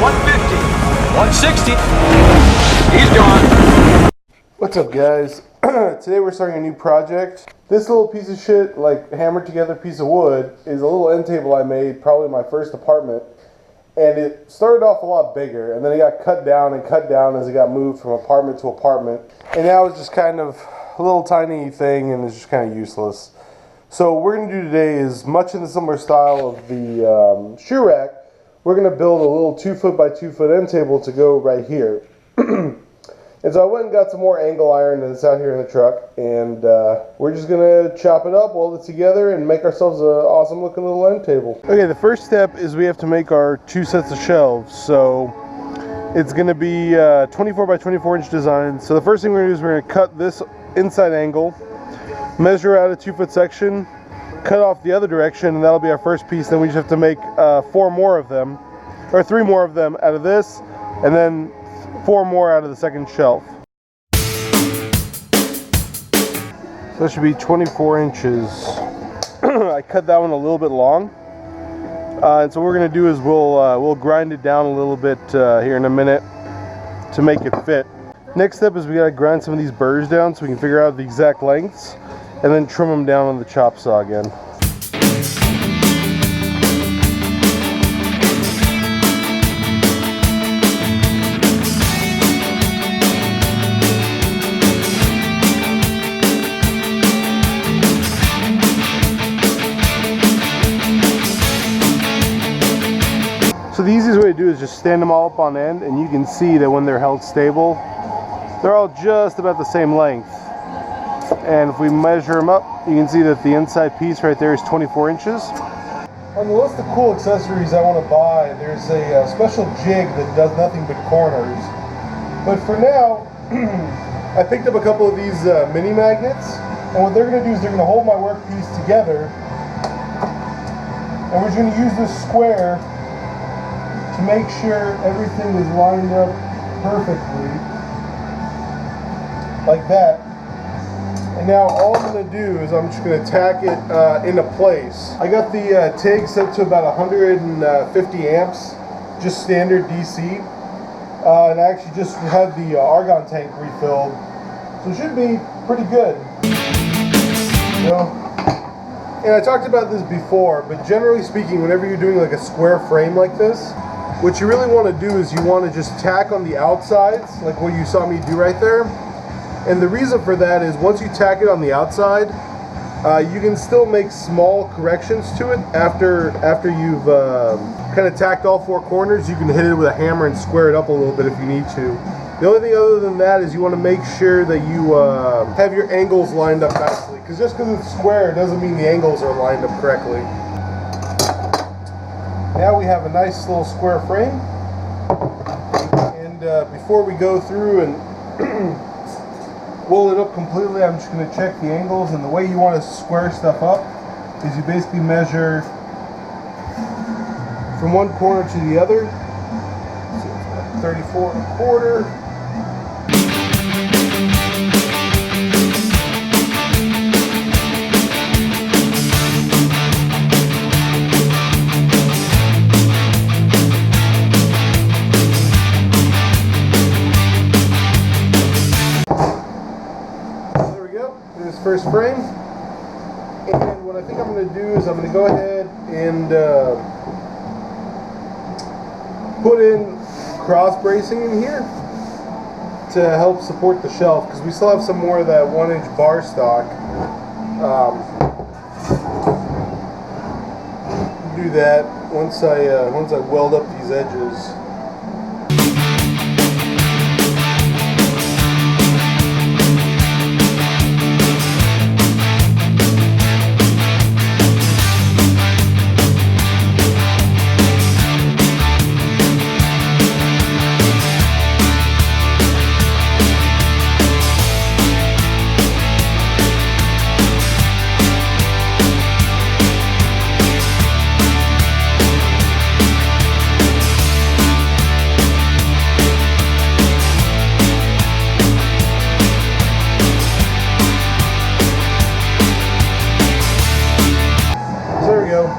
150, 160. He's gone. What's up, guys? Today we're starting a new project. This little piece of shit, like hammered together piece of wood, is a little end table I made probably in my first apartment. And it started off a lot bigger, and then it got cut down as it got moved from apartment to apartment. And now it's just kind of a little tiny thing, and it's just kind of useless. So what we're going to do today is, much in the similar style of the shoe rack, we're going to build a little 2 foot by 2 foot end table to go right here. And so I went and got some more angle iron that's out here in the truck, and we're just going to chop it up, weld it together, and make ourselves an awesome looking little end table. Okay, the first step is we have to make our 2 sets of shelves. So it's going to be 24 by 24 inch design. So the first thing we're going to do is we're going to cut this inside angle, measure out a 2 foot section, cut off the other direction, and that'll be our first piece. Then we just have to make 4 more of them, or 3 more of them out of this, and then 4 more out of the second shelf. So that should be 24 inches. I cut that one a little bit long. And so what we're going to do is we'll grind it down a little bit here in a minute to make it fit. Next step is we got to grind some of these burrs down so we can figure out the exact lengths, and then trim them down on the chop saw again. So the easiest way to do it is just stand them all up on end, and you can see that when they're held stable, they're all just about the same length. And if we measure them up, you can see that the inside piece right there is 24 inches. On the list of cool accessories I want to buy, there's a special jig that does nothing but corners. But for now, I picked up a couple of these mini magnets, and what they're going to do is they're going to hold my workpiece together, and we're just going to use this square to make sure everything is lined up perfectly, like that. And now all I'm going to do is I'm just going to tack it into place. I got the TIG set to about 150 amps, just standard DC. And I actually just had the argon tank refilled, so it should be pretty good. You know? And I talked about this before, but generally speaking, whenever you're doing like a square frame like this, what you really want to do is you want to just tack on the outsides, like what you saw me do right there. And the reason for that is once you tack it on the outside, you can still make small corrections to it after you've kind of tacked all 4 corners. You can hit it with a hammer and square it up a little bit if you need to. The only thing other than that is you want to make sure that you have your angles lined up nicely, because just because it's square doesn't mean the angles are lined up correctly. Now we have a nice little square frame, and before we go through and weld it up completely, I'm just going to check the angles. And the way you want to square stuff up is you basically measure from one corner to the other. So it's about 34 1/4. First frame, and what I think I'm going to do is I'm going to go ahead and put in cross bracing in here to help support the shelf, because we still have some more of that 1-inch bar stock. Do that once I weld up these edges.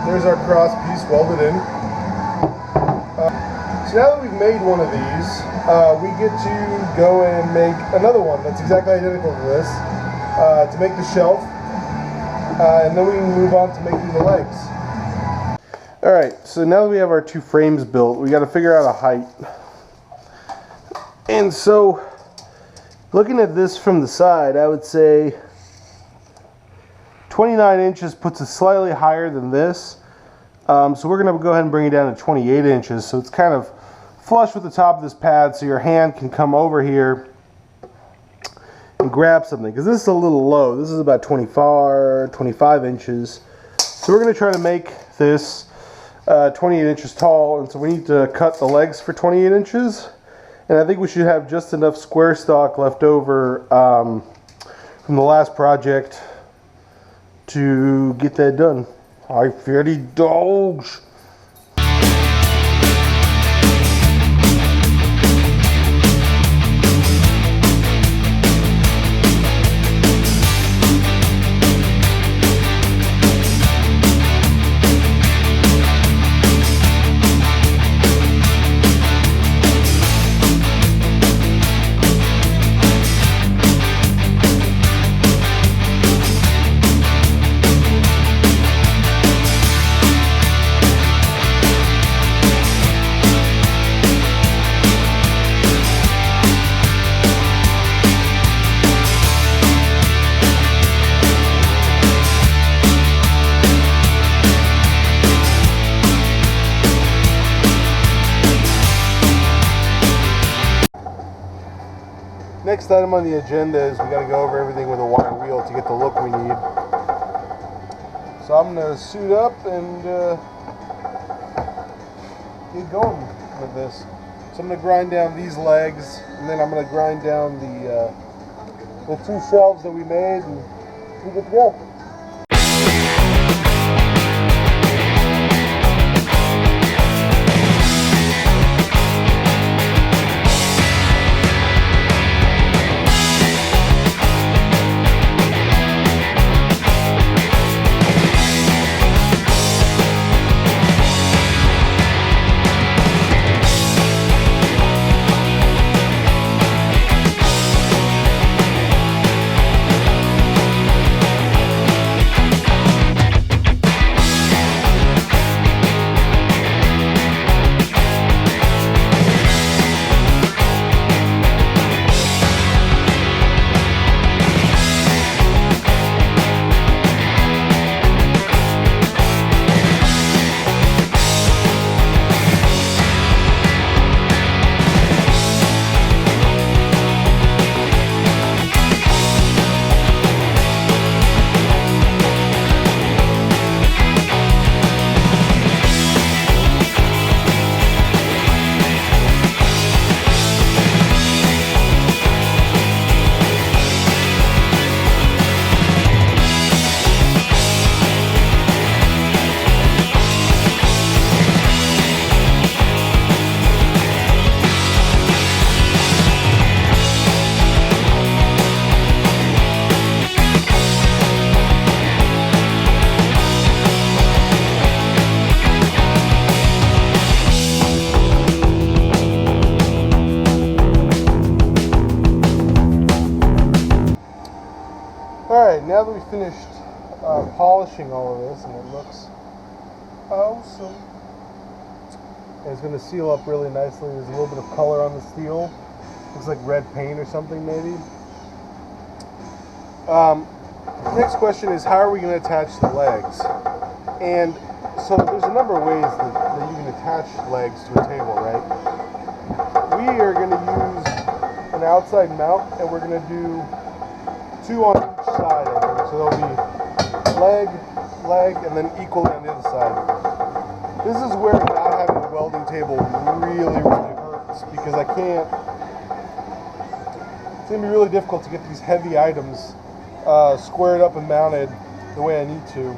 There's our cross piece welded in. So So now that we've made one of these, we get to go and make another one that's exactly identical to this, to make the shelf, and then we can move on to making the legs. Alright, so now that we have our two frames built, we got to figure out a height. And so, looking at this from the side, I would say 29 inches puts us slightly higher than this. So we're going to go ahead and bring it down to 28 inches. So it's kind of flush with the top of this pad, so your hand can come over here and grab something. Because this is a little low. This is about 25 inches. So we're going to try to make this 28 inches tall. And so we need to cut the legs for 28 inches. And I think we should have just enough square stock left over from the last project to get that done. I fear the dogs. Next item on the agenda is we got to go over everything with a wire wheel to get the look we need. So I'm going to suit up and get going with this. So I'm going to grind down these legs, and then I'm going to grind down the two shelves that we made, and we're good to go. Alright, now that we finished polishing all of this, and it looks awesome. And it's going to seal up really nicely. There's a little bit of color on the steel. Looks like red paint or something maybe. Next question is, how are we going to attach the legs? And so there's a number of ways that you can attach legs to a table, right? We are going to use an outside mount, and we're going to do two on each side, I think. So there'll be leg, and then equally on the other side. This is where not having a welding table really hurts, because I can't. It's going to be really difficult to get these heavy items squared up and mounted the way I need to.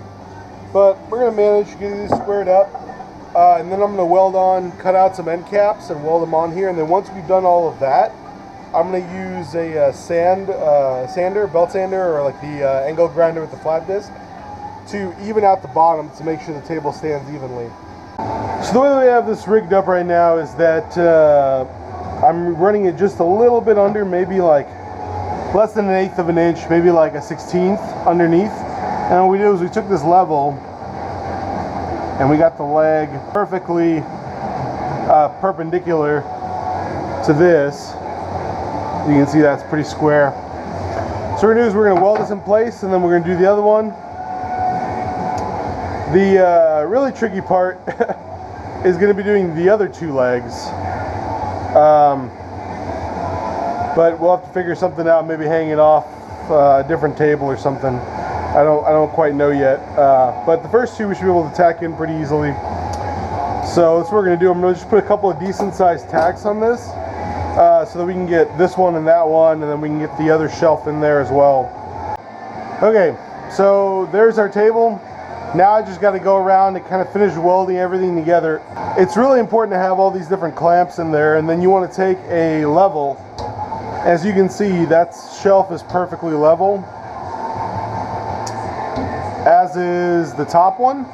But we're going to manage to get these squared up. And then I'm going to cut out some end caps and weld them on here. And then once we've done all of that, I'm going to use a belt sander, or like the angle grinder with the flat disc, to even out the bottom to make sure the table stands evenly. So the way that we have this rigged up right now is that I'm running it just a little bit under, maybe like less than 1/8 of an inch, maybe like a 1/16 underneath. And what we did was we took this level and we got the leg perfectly perpendicular to this. You can see that's pretty square. So what we're going to do is we're going to weld this in place, and then we're going to do the other one. The really tricky part is going to be doing the other 2 legs. But we'll have to figure something out, maybe hang it off a different table or something. I don't quite know yet. But the first 2 we should be able to tack in pretty easily. So that's what we're going to do. I'm going to just put a couple of decent sized tacks on this so that we can get this one and that one, and then we can get the other shelf in there as well. Okay, so there's our table. Now I just got to go around and kind of finish welding everything together. It's really important to have all these different clamps in there, and then you want to take a level. As you can see, that shelf is perfectly level, as is the top one.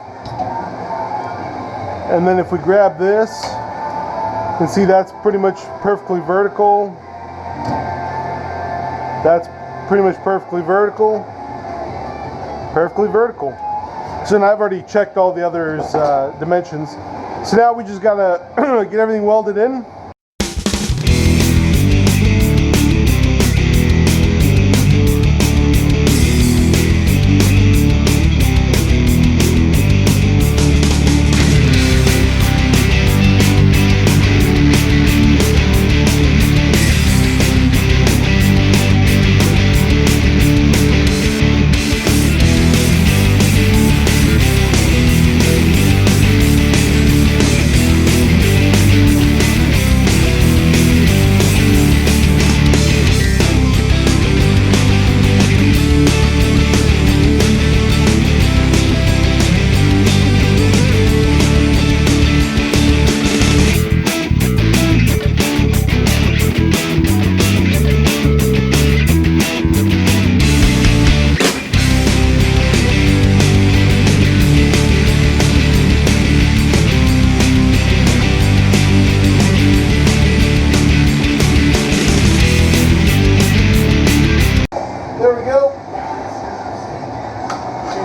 And then if we grab this, you can see that's pretty much perfectly vertical. That's pretty much perfectly vertical. Perfectly vertical. So now I've already checked all the others' dimensions. So now we just gotta get everything welded in.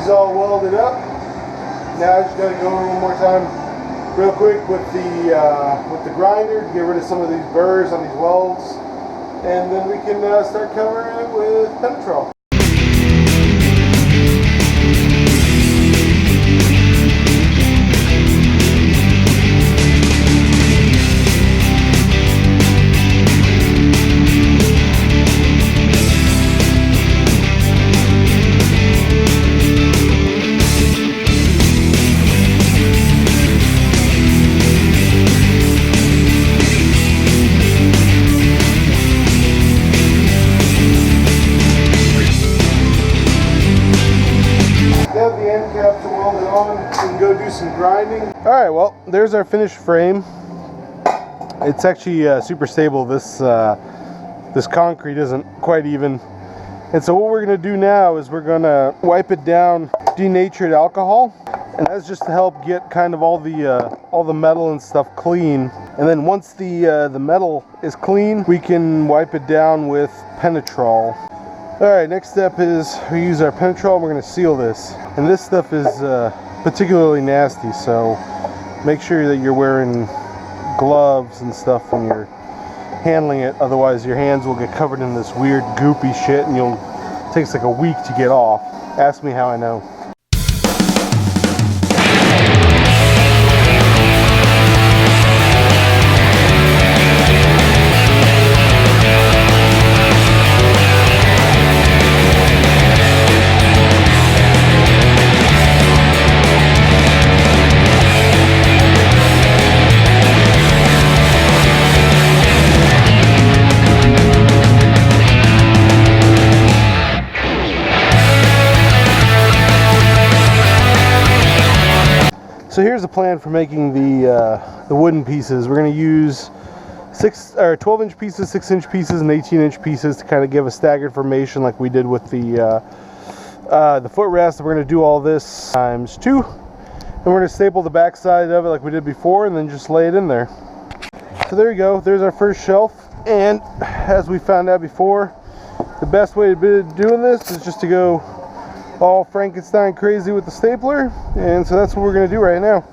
All welded up. Now I just got to go over one more time real quick with the grinder to get rid of some of these burrs on these welds, and then we can start covering it with Penetrol. Some grinding. All right, well, there's our finished frame. It's actually super stable. This concrete isn't quite even, and so what we're going to do now is we're going to wipe it down denatured alcohol, and that's just to help get kind of all the metal and stuff clean. And then once the metal is clean, we can wipe it down with Penetrol. All right, next step is we use our Penetrol. We're going to seal this, and this stuff is particularly nasty, so make sure that you're wearing gloves and stuff when you're handling it, otherwise your hands will get covered in this weird goopy shit and it takes like a week to get off. Ask me how I know. So here's the plan for making the wooden pieces. We're going to use 12-inch pieces, 6-inch pieces, and 18-inch pieces to kind of give a staggered formation like we did with the footrest. We're going to do all this times 2, we're going to staple the back side of it like we did before, and then just lay it in there. So there you go, there's our first shelf. And as we found out before, the best way to be doing this is just to go all Frankenstein crazy with the stapler, and so that's what we're going to do right now.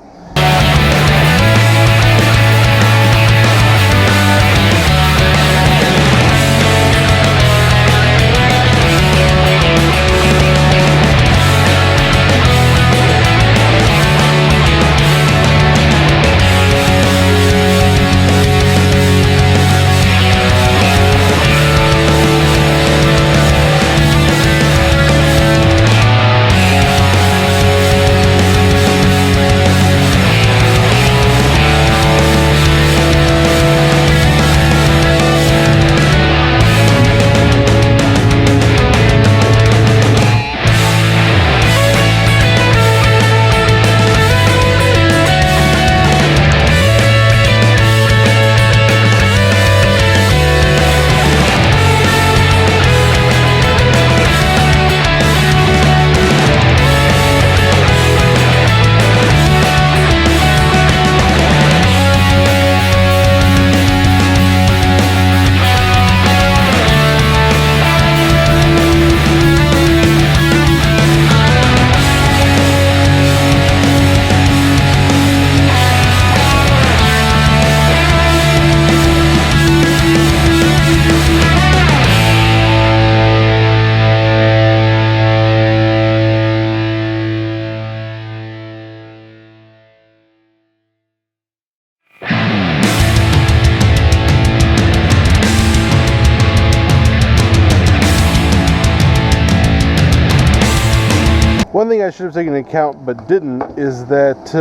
One thing I should have taken into account but didn't is that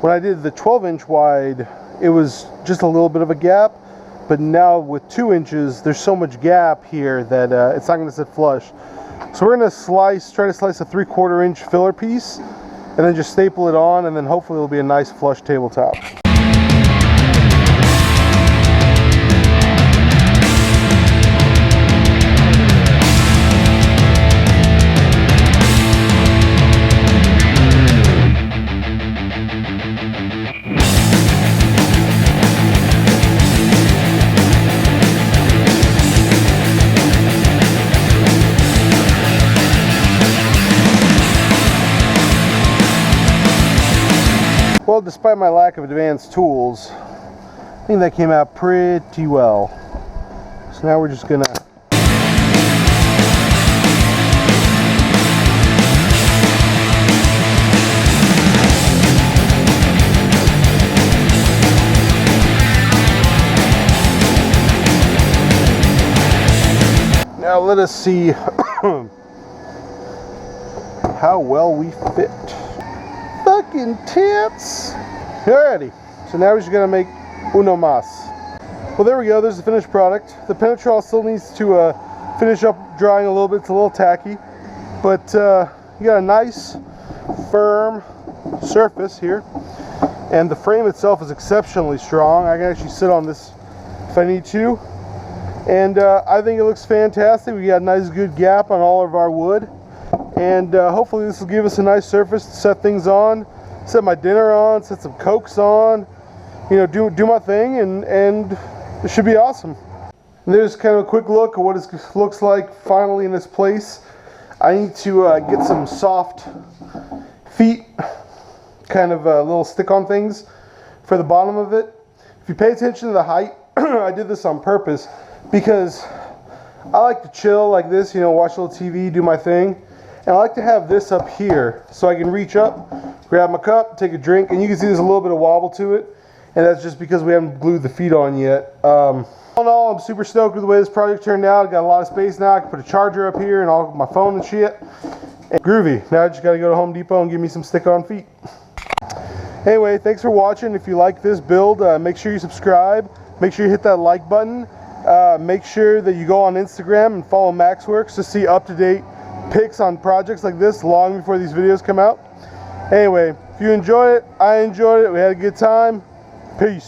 when I did the 12-inch wide, it was just a little bit of a gap, but now with 2 inches there's so much gap here that it's not going to sit flush. So we're going to try to slice a 3/4 inch filler piece and then just staple it on, and then hopefully it'll be a nice flush tabletop. Well, despite my lack of advanced tools, I think that came out pretty well. So now we're just gonna now let us see how well we fit. Fucking tits! Alrighty, so now we're just gonna make uno mas. Well, there we go, there's the finished product. The penetrol still needs to finish up drying a little bit, it's a little tacky. But you got a nice, firm surface here. And the frame itself is exceptionally strong. I can actually sit on this if I need to. And I think it looks fantastic. We got a nice good gap on all of our wood. And hopefully this will give us a nice surface to set things on, set my dinner on, set some cokes on, you know, do my thing, and it should be awesome. And there's kind of a quick look at what it looks like finally in its place. I need to get some soft feet, kind of little stick-on things for the bottom of it. If you pay attention to the height, I did this on purpose because I like to chill like this, you know, watch a little TV, do my thing. And I like to have this up here so I can reach up, grab my cup, take a drink, and you can see there's a little bit of wobble to it. And that's just because we haven't glued the feet on yet. All in all, I'm super stoked with the way this project turned out. I got a lot of space now. I can put a charger up here and all my phone and shit. And groovy. Now I just got to go to Home Depot and give me some stick-on feet. Anyway, thanks for watching. If you like this build, make sure you subscribe. Make sure you hit that like button. Make sure that you go on Instagram and follow MaksWerks to see up-to-date pics on projects like this long before these videos come out. Anyway, if you enjoy it, I enjoyed it. We had a good time. Peace.